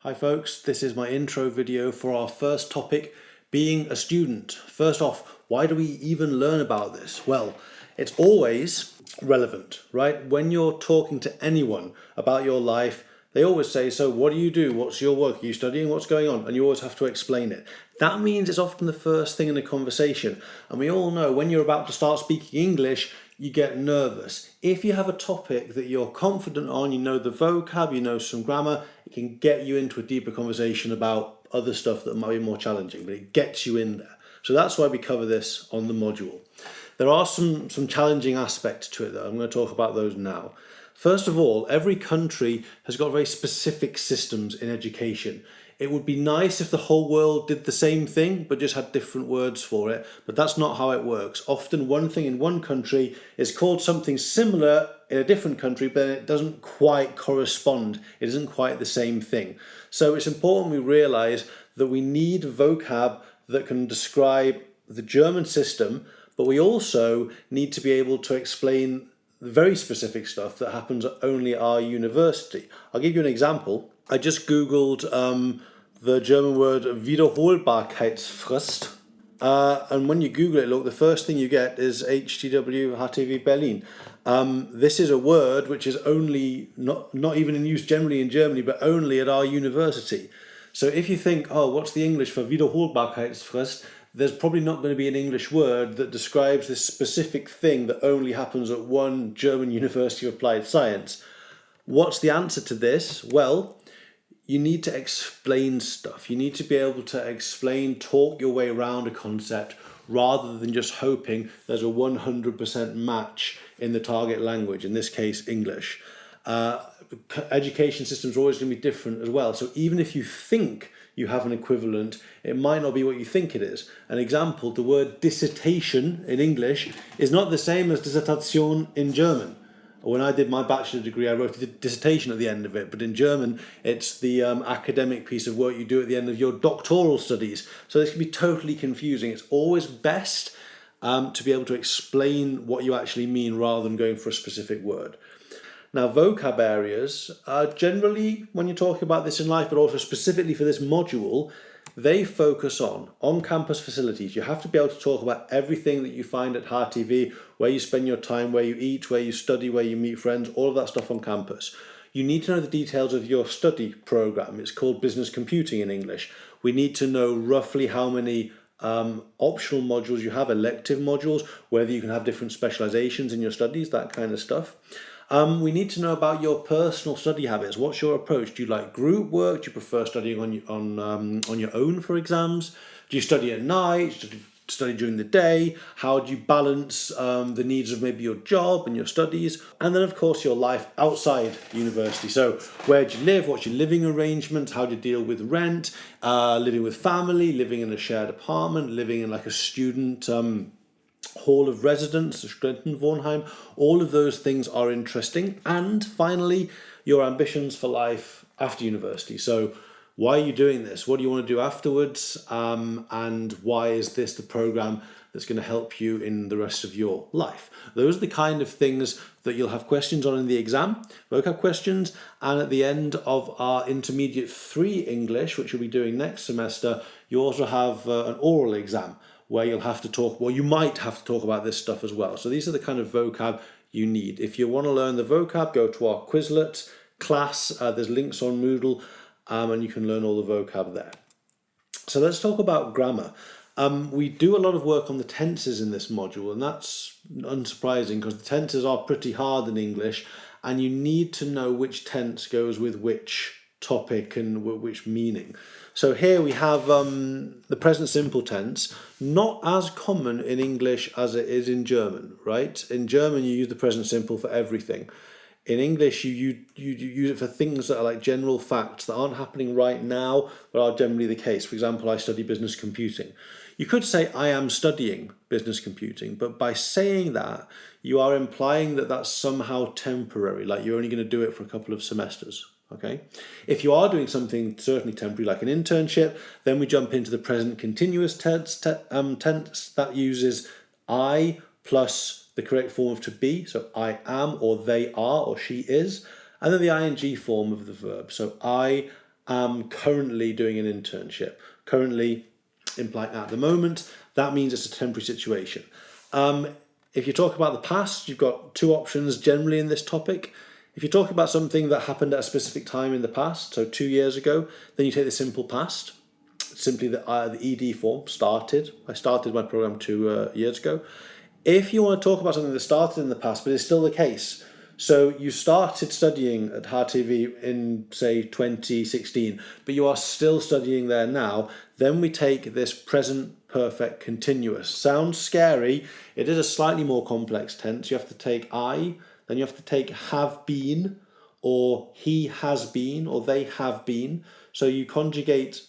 Hi folks, this is my intro video for our first topic, being a student. First off, why do we even learn about this? Well, it's always relevant, right? When you're talking to anyone about your life, they always say, so what do you do? What's your work? Are you studying? What's going on? And you always have to explain it. That means it's often the first thing in a conversation. And we all know when you're about to start speaking English, you get nervous. If you have a topic that you're confident on, you know the vocab, you know some grammar, it can get you into a deeper conversation about other stuff that might be more challenging, but it gets you in there. So that's why we cover this on the module. There are some challenging aspects to it though. I'm going to talk about those now. First of all, every country has got very specific systems in education. It would be nice if the whole world did the same thing, but just had different words for it. But that's not how it works. Often one thing in one country is called something similar in a different country, but it doesn't quite correspond. It isn't quite the same thing. So it's important we realise that we need vocab that can describe the German system, but we also need to be able to explain the very specific stuff that happens only at our university. I'll give you an example. I just Googled the German word Wiederholbarkeitsfrist. And when you Google it, look, the first thing you get is HTW HTV Berlin. This is a word which is only, not even in use generally in Germany, but only at our university. So if you think, oh, what's the English for Wiederholbarkeitsfrist? There's probably not going to be an English word that describes this specific thing that only happens at one German University of Applied Science. What's the answer to this? Well, you need to explain stuff. You need to be able to explain, talk your way around a concept rather than just hoping there's a 100% match in the target language, in this case, English. Education systems are always going to be different as well. So even if you think you have an equivalent, it might not be what you think it is. An example, the word dissertation in English is not the same as Dissertation in German. When I did my bachelor degree, I wrote a dissertation at the end of it, but in German, it's the academic piece of work you do at the end of your doctoral studies. So this can be totally confusing. It's always best to be able to explain what you actually mean rather than going for a specific word. Now, vocab areas are generally, when you're talking about this in life, but also specifically for this module, they focus on on-campus facilities. You have to be able to talk about everything that you find at HTV, where you spend your time, where you eat, where you study, where you meet friends, all of that stuff on campus. You need to know the details of your study program. It's called business computing in English. We need to know roughly how many optional modules you have, elective modules, whether you can have different specializations in your studies, that kind of stuff. We need to know about your personal study habits. What's your approach? Do you like group work? Do you prefer studying on your own for exams? Do you study at night? Do you study during the day? How do you balance the needs of maybe your job and your studies? And then, of course, your life outside university. So where do you live? What's your living arrangement? How do you deal with rent? Living with family? Living in a shared apartment? Living in like a student hall of residence, the Studentenwohnheim, all of those things are interesting. And finally, your ambitions for life after university. So why are you doing this? What do you want to do afterwards? And why is this the program that's going to help you in the rest of your life? Those are the kind of things that you'll have questions on in the exam, vocab questions. And at the end of our Intermediate 3 English, which we'll be doing next semester, you also have an oral exam where you'll have to talk, well, you might have to talk about this stuff as well. So these are the kind of vocab you need. If you want to learn the vocab, go to our Quizlet class. There's links on Moodle, and you can learn all the vocab there. So let's talk about grammar. We do a lot of work on the tenses in this module, and that's unsurprising because the tenses are pretty hard in English, and you need to know which tense goes with which topic and which meaning. So here we have the present simple tense, not as common in English as it is in German, right? In German, you use the present simple for everything. In English, you use it for things that are like general facts that aren't happening right now, but are generally the case. For example, I study business computing. You could say, I am studying business computing, but by saying that, you are implying that that's somehow temporary, like you're only going to do it for a couple of semesters. Okay. If you are doing something certainly temporary, like an internship, then we jump into the present continuous tense that uses I plus the correct form of to be. So I am, or they are, or she is, and then the ing form of the verb. So I am currently doing an internship. Currently implying at the moment, that means it's a temporary situation. If you talk about the past, you've got two options generally in this topic. If you talk about something that happened at a specific time in the past, so 2 years ago, then you take the simple past. Simply the ED form, started. I started my program 2 years ago. If you want to talk about something that started in the past, but is still the case, so you started studying at HRTV in, say, 2016, but you are still studying there now, then we take this present perfect continuous. Sounds scary. It is a slightly more complex tense. You have to take I, then you have to take have been, or he has been, or they have been. So you conjugate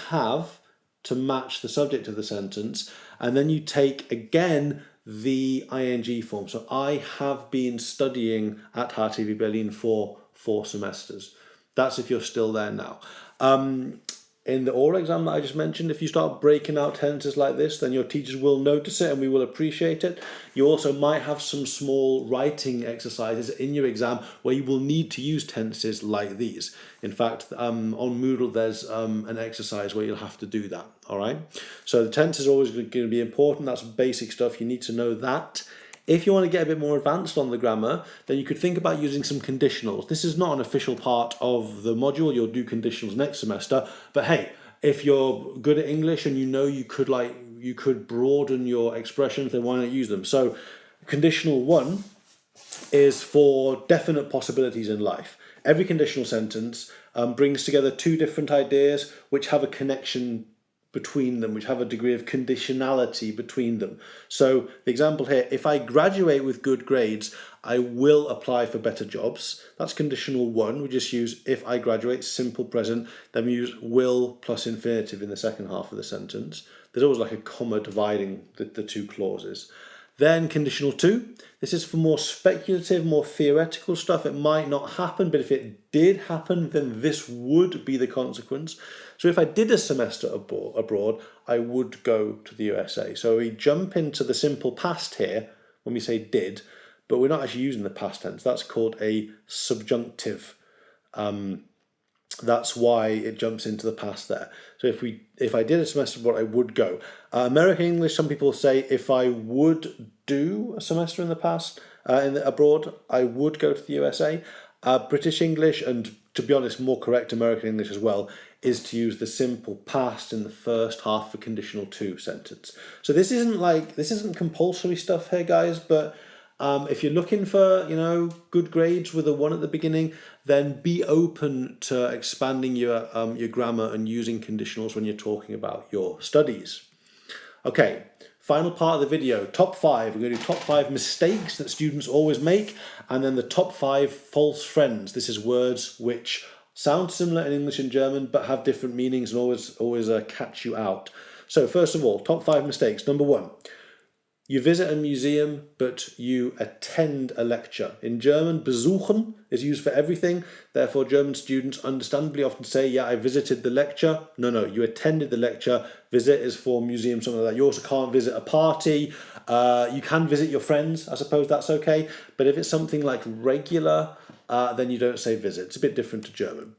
have to match the subject of the sentence, and then you take again the ing form. So I have been studying at HRTV Berlin for 4 semesters. That's if you're still there now. In the oral exam that I just mentioned, if you start breaking out tenses like this, then your teachers will notice it and we will appreciate it. You also might have some small writing exercises in your exam where you will need to use tenses like these. In fact, on Moodle, there's an exercise where you'll have to do that, all right? So the tense is always going to be important. That's basic stuff. You need to know that. If you want to get a bit more advanced on the grammar, then you could think about using some conditionals. This is not an official part of the module. You'll do conditionals next semester. But hey, if you're good at English and you know you could broaden your expressions, then why not use them? So conditional 1 is for definite possibilities in life. Every conditional sentence brings together 2 different ideas which have a connection between them, which have a degree of conditionality between them. So the example here, if I graduate with good grades, I will apply for better jobs. That's conditional 1. We just use if I graduate, simple present, then we use will plus infinitive in the second half of the sentence. There's always like a comma dividing the 2 clauses. Then conditional 2, this is for more speculative, more theoretical stuff. It might not happen, but if it did happen, then this would be the consequence. So if I did a semester abroad, I would go to the USA. So we jump into the simple past here when we say did, but we're not actually using the past tense. That's called a subjunctive. That's why it jumps into the past there. So if I did a semester abroad, I would go. American English, some people say if I would do a semester in the past abroad, I would go to the USA. British English, and to be honest, more correct American English as well, is to use the simple past in the first half of a conditional 2 sentence. So this isn't compulsory stuff here, guys, but if you're looking for, good grades with a 1 at the beginning, then be open to expanding your grammar and using conditionals when you're talking about your studies. Okay, final part of the video, top 5. We're going to do top 5 mistakes that students always make, and then the top 5 false friends. This is words which sound similar in English and German, but have different meanings and always catch you out. So first of all, top 5 mistakes. Number 1. You visit a museum, but you attend a lecture. In German, besuchen is used for everything. Therefore, German students understandably often say, yeah, I visited the lecture. No, you attended the lecture. Visit is for museum, something like that. You also can't visit a party. You can visit your friends. I suppose that's okay. But if it's something like regular, then you don't say visit. It's a bit different to German.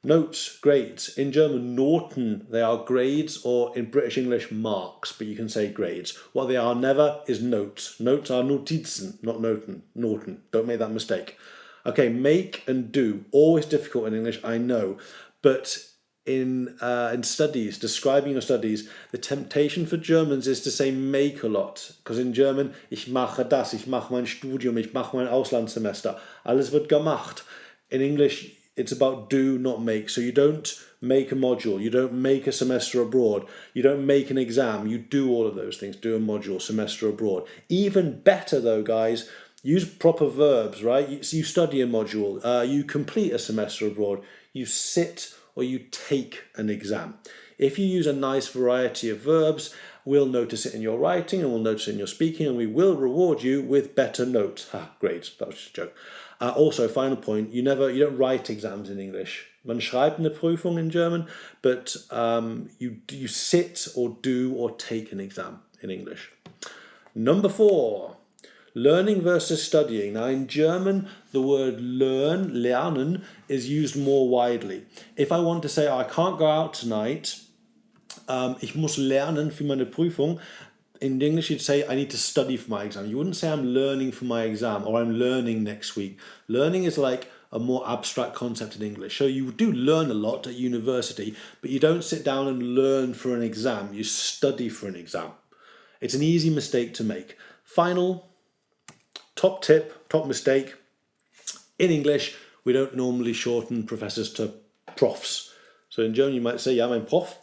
Notes, grades. In German, Noten, they are grades, or in British English, marks, but you can say grades. What they are never is notes. Notes are Notizen, not Noten. Noten. Don't make that mistake. Okay, make and do. Always difficult in English, I know. But in studies, describing your studies, the temptation for Germans is to say make a lot. Because in German, ich mache das, ich mache mein Studium, ich mache mein Auslandssemester. Alles wird gemacht. In English, it's about do, not make. So you don't make a module, you don't make a semester abroad, you don't make an exam, you do all of those things, do a module, semester abroad. Even better though, guys, use proper verbs, right? You study a module, you complete a semester abroad, you sit or you take an exam. If you use a nice variety of verbs, we'll notice it in your writing and we'll notice it in your speaking, and we will reward you with better notes. Great, that was just a joke. Also, final point, you don't write exams in English. Man schreibt eine Prüfung in German, but you sit or do or take an exam in English. Number 4, Learning versus studying. Now in German, the word lernen, is used more widely. If I want to say, oh, I can't go out tonight, ich muss lernen für meine Prüfung. In English, you'd say, I need to study for my exam. You wouldn't say, I'm learning for my exam, or I'm learning next week. Learning is like a more abstract concept in English. So you do learn a lot at university, but you don't sit down and learn for an exam. You study for an exam. It's an easy mistake to make. Final, top tip, top mistake. In English, we don't normally shorten professors to profs. So in German, you might say, ja, mein Prof.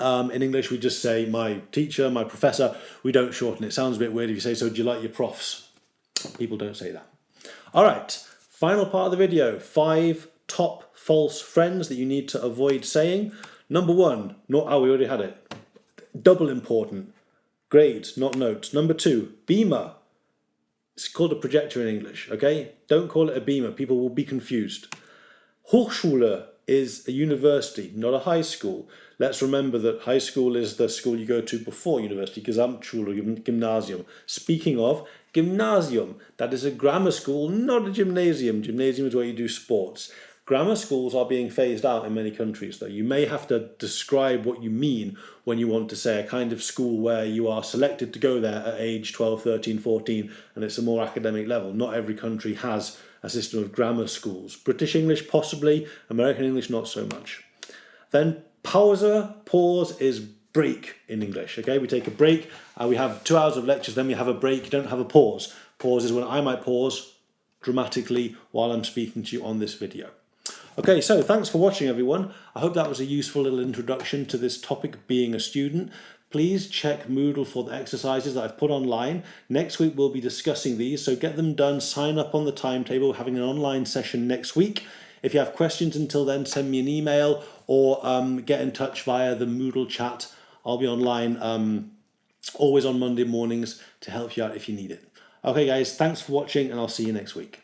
In English, we just say my teacher, my professor. We don't shorten it. It sounds a bit weird if you say, so do you like your profs? People don't say that. All right, final part of the video. 5 top false friends that you need to avoid saying. Number 1, we already had it. Double important. Grades, not notes. Number 2, beamer. It's called a projector in English, okay? Don't call it a beamer. People will be confused. Hochschule is a university, not a high school. Let's remember that high school is the school you go to before university, Gesamtschule, Gymnasium. Speaking of, Gymnasium, that is a grammar school, not a gymnasium. Gymnasium is where you do sports. Grammar schools are being phased out in many countries, though. You may have to describe what you mean when you want to say a kind of school where you are selected to go there at age 12, 13, 14, and it's a more academic level. Not every country has a system of grammar schools. British English, possibly. American English, not so much. Then pause is break in English, okay? We take a break, we have 2 hours of lectures, then we have a break. You don't have a pause. Pause is when I might pause dramatically while I'm speaking to you on this video. Okay, so thanks for watching, everyone. I hope that was a useful little introduction to this topic, being a student. Please check Moodle for the exercises that I've put online. Next week we'll be discussing these, so get them done, sign up on the timetable. We're having an online session next week. If you have questions until then, send me an email or get in touch via the Moodle chat. I'll be online always on Monday mornings to help you out if you need it. Okay guys, thanks for watching and I'll see you next week.